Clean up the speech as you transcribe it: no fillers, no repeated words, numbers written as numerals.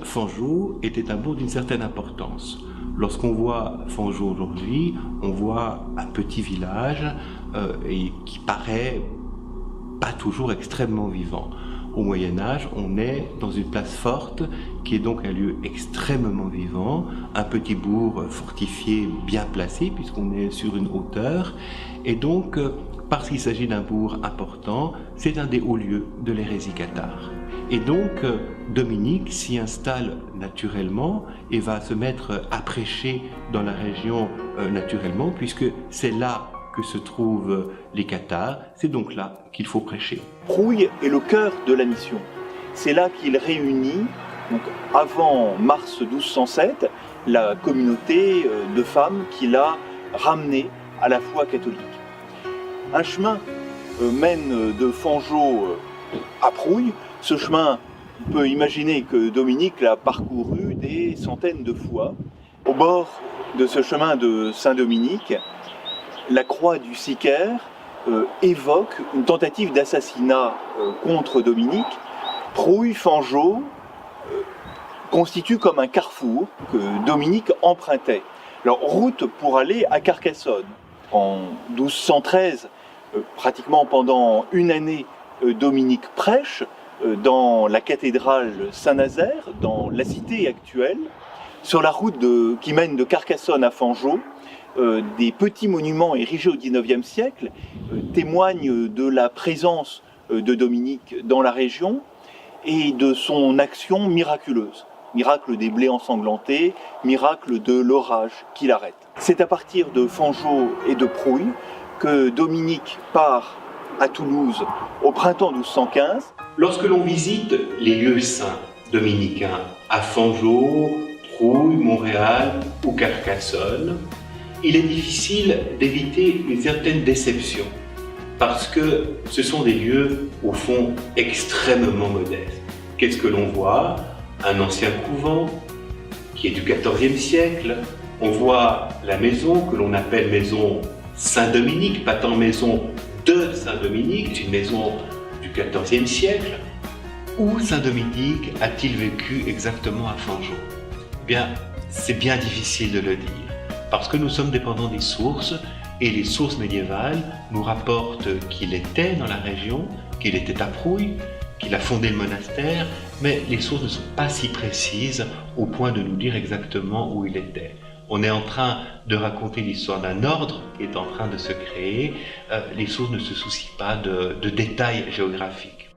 Fanjeaux était un bourg d'une certaine importance. Lorsqu'on voit Fanjeaux aujourd'hui, on voit un petit village et qui paraît pas toujours extrêmement vivant. Au Moyen-Âge, on est dans une place forte qui est donc un lieu extrêmement vivant, un petit bourg fortifié bien placé puisqu'on est sur une hauteur. Et donc, parce qu'il s'agit d'un bourg important, c'est un des hauts lieux de l'hérésie cathare. Et donc, Dominique s'y installe naturellement et va se mettre à prêcher dans la région naturellement, puisque c'est là que se trouvent les cathares, c'est donc là qu'il faut prêcher. Prouille est le cœur de la mission. C'est là qu'il réunit, donc avant mars 1207, la communauté de femmes qu'il a ramenées à la foi catholique. Un chemin mène de Fanjeaux à Prouille. Ce chemin, on peut imaginer que Dominique l'a parcouru des centaines de fois. Au bord de ce chemin de Saint-Dominique, la croix du Sicaire évoque une tentative d'assassinat contre Dominique. Prouille, Fanjeaux constitue comme un carrefour que Dominique empruntait. Alors, route pour aller à Carcassonne. En 1213, pratiquement pendant une année, Dominique prêche dans la cathédrale Saint-Nazaire, dans la cité actuelle. Sur la route qui mène de Carcassonne à Fanjeaux, des petits monuments érigés au XIXe siècle témoignent de la présence de Dominique dans la région et de son action miraculeuse. Miracle des blés ensanglantés, miracle de l'orage qui l'arrête. C'est à partir de Fanjeaux et de Prouille que Dominique part à Toulouse au printemps 1215. Lorsque l'on visite les lieux saints dominicains à Fanjeaux, Prouille, Montréal ou Carcassonne, il est difficile d'éviter une certaine déception parce que ce sont des lieux, au fond, extrêmement modestes. Qu'est-ce que l'on voit? Un ancien couvent qui est du XIVe siècle. On voit la maison que l'on appelle maison Saint-Dominique, pas tant maison de Saint-Dominique, une maison du XIVe siècle. Où Saint-Dominique a-t-il vécu exactement à Fanjeaux? Eh bien, c'est bien difficile de le dire. Parce que nous sommes dépendants des sources, et les sources médiévales nous rapportent qu'il était dans la région, qu'il était à Prouille, qu'il a fondé le monastère, mais les sources ne sont pas si précises au point de nous dire exactement où il était. On est en train de raconter l'histoire d'un ordre qui est en train de se créer, les sources ne se soucient pas de détails géographiques.